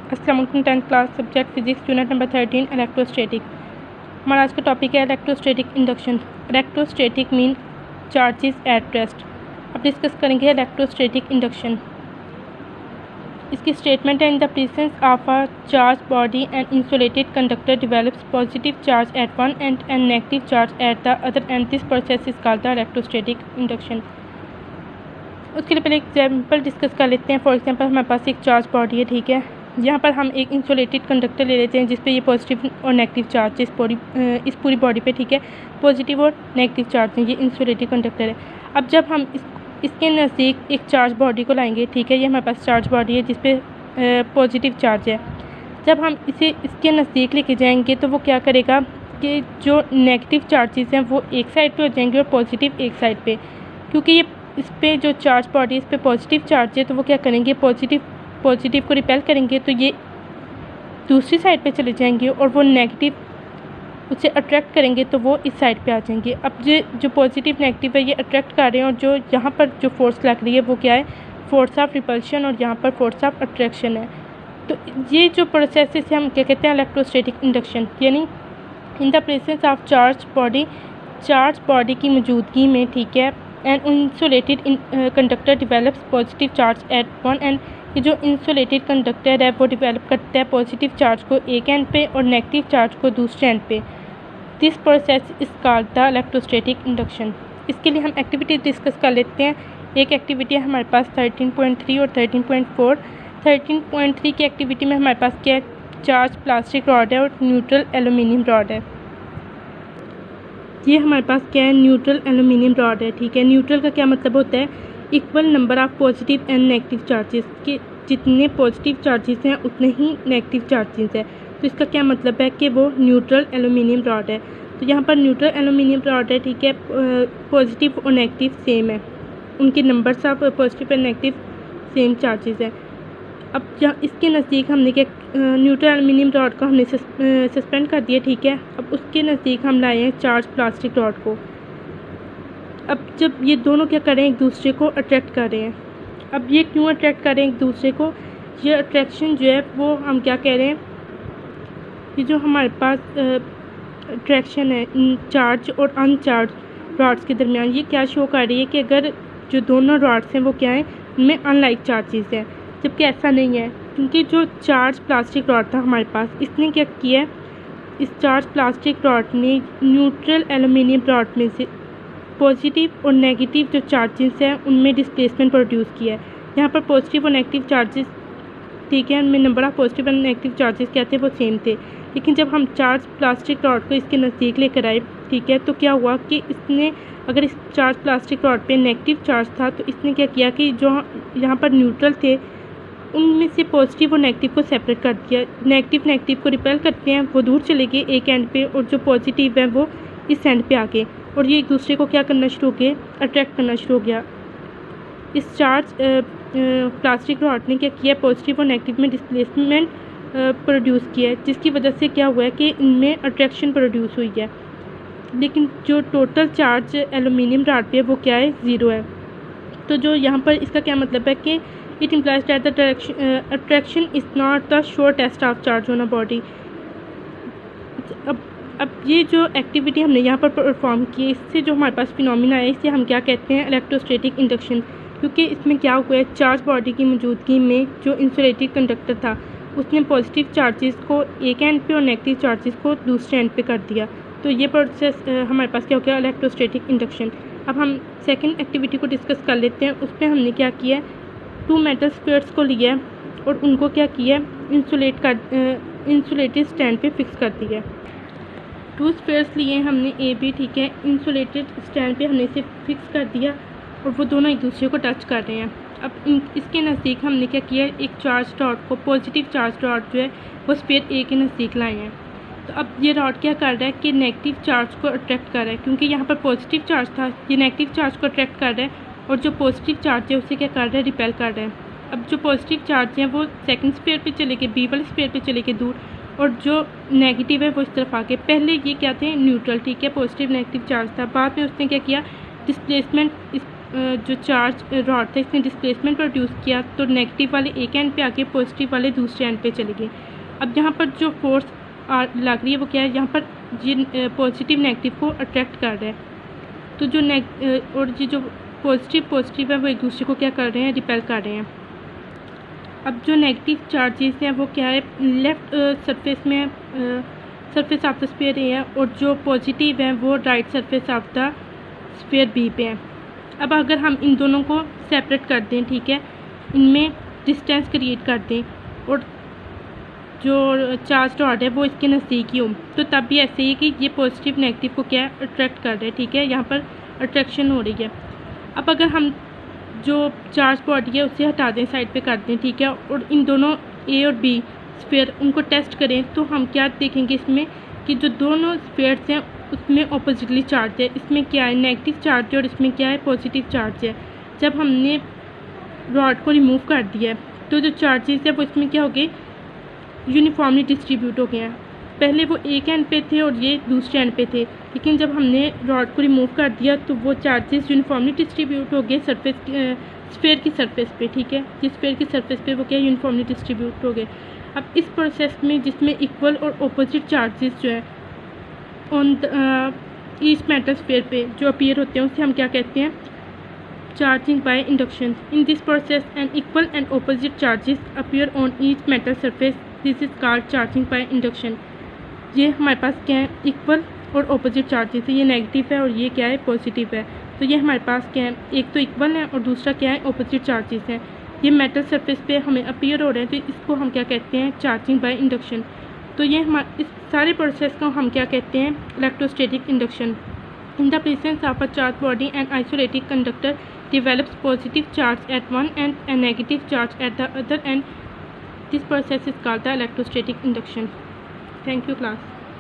अस्सलाम वालेकुम। 10th class subject physics unit number 13 electrostatic. हमारा आज का टॉपिक है electrostatic induction. Electrostatic mean charges at rest. अब डिस्कस करेंगे इलेक्ट्रोस्टैटिक इंडक्शन। इसकी स्टेटमेंट है, in the presence of a charge body and insulated conductor develops positive charge at one and negative charge at the other and this process is called the electrostatic induction. उसके लिए पहले example discuss कर लेते हैं। For example हमारे पास एक charge body है, ठीक है। यहाँ पर हम एक इंसुलेटेड कंडक्टर ले लेते हैं जिस पे ये पॉजिटिव और नेगेटिव चार्ज इस पूरी बॉडी पे, ठीक है, पॉजिटिव और नेगेटिव चार्ज हैं। ये इंसुलेटेड कंडक्टर है। अब जब हम इसके नज़दीक एक चार्ज बॉडी को लाएंगे, ठीक है, ये हमारे पास चार्ज बॉडी है जिस पे पॉजिटिव चार्ज है। जब हम इसे इसके नज़दीक लेके जाएंगे तो वो क्या करेगा कि जो नेगेटिव चार्जेस हैं वो एक साइड पे हो जाएंगे और पॉजिटिव एक साइड पे। क्योंकि ये इस पर जो चार्ज बॉडी इस पर पॉजिटिव चार्ज है तो वो क्या करेंगे, पॉजिटिव को रिपेल करेंगे तो ये दूसरी साइड पे चले जाएंगे, और वो नेगेटिव उसे अट्रैक्ट करेंगे तो वो इस साइड पे आ जाएंगे। अब जो पॉजिटिव नेगेटिव है ये अट्रैक्ट कर रहे हैं, और जो यहाँ पर जो फोर्स लग रही है वो क्या है, फोर्स ऑफ रिपल्शन, और यहाँ पर फोर्स ऑफ अट्रैक्शन है। तो ये जो प्रोसेस है इसे हम क्या कहते हैं, इलेक्ट्रोस्टैटिक इंडक्शन। यानी in the presence of charge body की मौजूदगी में, ठीक है, and insulated conductor develops positive charge at one and. ये जो इंसुलेटेड कंडक्टर है वो डेवलप करता है पॉजिटिव चार्ज को एक एंड पे और नेगेटिव चार्ज को दूसरे एंड पे। This process is called the electrostatic induction. इसके लिए हम एक्टिविटी डिस्कस कर लेते हैं। एक एक्टिविटी है हमारे पास 13.3 और 13.4। 13.3 की एक्टिविटी में हमारे पास क्या है, चार्ज प्लास्टिक रॉड है और न्यूट्रल एल्यूमिनियम रॉड है। ये हमारे पास क्या है, न्यूट्रल एल्यूमिनियम रॉड है, ठीक है। न्यूट्रल का क्या मतलब होता है, equal number of positive and negative charges के जितने पॉजिटिव चार्जेस हैं उतने ही नेगेटिव चार्जेस हैं। तो इसका क्या मतलब है कि वो न्यूट्रल एल्यूमिनियम रॉड है। तो यहाँ पर न्यूट्रल एल्यूमिनियम रॉड है, ठीक है, पॉजिटिव और नेगेटिव सेम है, उनके numbers of positive and negative same charges हैं। अब जहाँ इसके नज़दीक हमने क्या, न्यूट्रल एल्यूमिनियम रॉड को हमने सस्पेंड कर दिया, ठीक है। अब उसके नज़दीक हम लाए हैं चार्ज प्लास्टिक रॉड को। अब जब ये दोनों क्या कर रहे हैं, एक दूसरे को अट्रैक्ट कर रहे हैं। अब ये क्यों अट्रैक्ट कर रहे हैं एक दूसरे को, ये अट्रैक्शन जो है वो हम क्या कह रहे हैं, ये जो हमारे पास अट्रैक्शन है चार्ज और अनचार्ज रॉड्स के दरमियान, ये क्या शो कर रही है कि अगर जो दोनों रॉड्स हैं वो क्या हैं, उनमें अनलाइक चार्जेस हैं। जबकि ऐसा नहीं है, क्योंकि जो चार्ज प्लास्टिक रॉड था हमारे पास, इसने क्या किया है, इस चार्ज प्लास्टिक रॉड ने न्यूट्रल एल्यूमिनियम रॉड में से पॉजिटिव और नेगेटिव जो चार्जेस हैं उनमें डिस्प्लेसमेंट प्रोड्यूस किया है। यहाँ पर पॉजिटिव और नेगेटिव चार्जेस, ठीक है, उनमें नंबर ऑफ पॉजिटिव और नेगेटिव चार्जेस क्या थे, वो सेम थे। लेकिन जब हम चार्ज प्लास्टिक रॉड को इसके नज़दीक लेकर आए, ठीक है, तो क्या हुआ कि इसने, अगर इस चार्ज प्लास्टिक रॉड पे नेगेटिव चार्ज था तो इसने क्या किया कि जो यहाँ पर न्यूट्रल थे उनमें से पॉजिटिव और नेगेटिव को सेपरेट कर दिया। नेगेटिव को रिपेल करते हैं, वो दूर चले गए एक एंड पे, और जो पॉजिटिव है वो इस एंड पे आ गए, और ये एक दूसरे को क्या करना शुरू हो गए, अट्रैक्ट करना शुरू हो गया। इस चार्ज प्लास्टिक रॉड ने क्या किया, पॉजिटिव और नेगेटिव में डिस्प्लेसमेंट प्रोड्यूस किया है, जिसकी वजह से क्या हुआ है कि इनमें अट्रैक्शन प्रोड्यूस हुई है। लेकिन जो टोटल चार्ज एल्यूमिनियम रॉड पे है वो क्या है, ज़ीरो है। तो जो यहाँ पर इसका क्या मतलब है कि it implies that the attraction is not the sure test of charge on a body. अब ये जो एक्टिविटी हमने यहाँ पर परफॉर्म की, इससे जो हमारे पास फिनोमिना है इसे हम क्या कहते हैं, इलेक्ट्रोस्टैटिक इंडक्शन। क्योंकि इसमें क्या हुआ है, चार्ज बॉडी की मौजूदगी में जो इंसुलेटेड कंडक्टर था उसने पॉजिटिव चार्जेस को एक एंड पे और नेगेटिव चार्जेस को दूसरे एंड पे कर दिया। तो ये प्रोसेस हमारे पास क्या हो गया, इलेक्ट्रोस्टैटिक इंडक्शन। अब हम सेकेंड एक्टिविटी को डिस्कस कर लेते हैं। उस पर हमने क्या किया, 2 मेटल स्क्वेयर्स को लिया है और उनको क्या किया, इंसुलेटेड स्टैंड पे फिक्स कर दिया। 2 स्पेयर्स लिए हमने ए बी, ठीक है, इंसुलेटेड स्टैंड पे हमने इसे फिक्स कर दिया, और वो दोनों एक दूसरे को टच कर रहे हैं। अब इसके नज़दीक हमने क्या किया, एक चार्ज रॉड को, पॉजिटिव चार्ज रॉड जो है वो स्पेयर ए के नज़दीक लाए हैं। तो अब ये रॉड क्या कर रहा है कि नेगेटिव चार्ज को अट्रैक्ट कर रहा है, क्योंकि यहाँ पर पॉजिटिव चार्ज था, ये नेगेटिव चार्ज को अट्रैक्ट कर रहा है, और जो पॉजिटिव चार्ज है उसे क्या कर रहा है, रिपेल कर रहा है। अब जो पॉजिटिव चार्ज हैं वो सेकंड स्पेयर पे चले गए, बी वाले स्पेयर पे चले गए दूर, और जो नेगेटिव है वो इस तरफ आ गए। पहले ये क्या थे, न्यूट्रल, ठीक है, पॉजिटिव नेगेटिव चार्ज था। बाद में उसने क्या किया, डिस्प्लेसमेंट जो चार्ज रॉड था इसने डिस्प्लेसमेंट प्रोड्यूस किया, तो नेगेटिव वाले एक एंड पे आके पॉजिटिव वाले दूसरे एंड पे चले गए। अब यहाँ पर जो फोर्स लग रही है वो क्या है, यहाँ पर ये पॉजिटिव नेगेटिव को अट्रैक्ट कर रहा है। तो जो और ये जो पॉजिटिव है वो एक दूसरे को क्या कर रहे हैं, रिपेल कर रहे हैं। अब जो नेगेटिव चार्जेस हैं वो क्या है, left surface of the sphere A है, और जो पॉजिटिव है वो right surface of the sphere B पे है। अब अगर हम इन दोनों को सेपरेट कर दें, ठीक है, इनमें डिस्टेंस क्रिएट कर दें और जो चार्ज रॉड है वो इसके नज़दीक ही हो, तो तब भी ऐसे ही कि ये पॉजिटिव नेगेटिव को क्या अट्रैक्ट कर रहे हैं, ठीक है, यहाँ पर अट्रैक्शन हो रही है। अब अगर हम जो चार्ज बॉडी है उसे हटा दें, साइड पे कर दें, ठीक है, और इन दोनों ए और बी स्फीयर उनको टेस्ट करें, तो हम क्या देखेंगे इसमें कि जो दोनों स्फीयर्स हैं उसमें ऑपोजिटली चार्ज है। इसमें क्या है, नेगेटिव चार्ज है और इसमें क्या है, पॉजिटिव चार्ज है। जब हमने रॉड को रिमूव कर दिया है तो जो चार्जेस है वो इसमें क्या हो गए, यूनिफॉर्मली डिस्ट्रीब्यूट हो गए हैं। पहले वो एक एंड पे थे और ये दूसरे एंड पे थे, लेकिन जब हमने रॉड को रिमूव कर दिया तो वो चार्जेस यूनिफॉर्मली डिस्ट्रीब्यूट हो गए स्फीयर की सरफेस पे, ठीक है, जिस स्फीयर की सरफेस पे वो क्या यूनिफॉर्मली डिस्ट्रीब्यूट हो गए। अब इस प्रोसेस में जिसमें इक्वल और अपोजिट चार्जेस जो है ऑन ईच मेटल स्फीयर पे जो अपीयर होते हैं उसे हम क्या कहते हैं, charging by induction. In this process an equal and opposite charges appear on each metal surface, this is called charging by induction. ये हमारे पास क्या है, इक्वल और अपोजिट चार्जेस है, ये नेगेटिव है और ये क्या है, पॉजिटिव है। तो ये हमारे पास क्या है, एक तो इक्वल है और दूसरा क्या है, अपोजिट चार्जेस हैं। ये मेटल सरफेस पे हमें अपीयर हो रहे हैं, तो इसको हम क्या कहते हैं, चार्जिंग बाय इंडक्शन। तो ये इस सारे प्रोसेस को हम क्या कहते हैं, electrostatic induction. In the presence of a charge body and isolated conductor develops positive charge at one end and negative charge at the other end. This process is called the electrostatic induction. Thank you, class.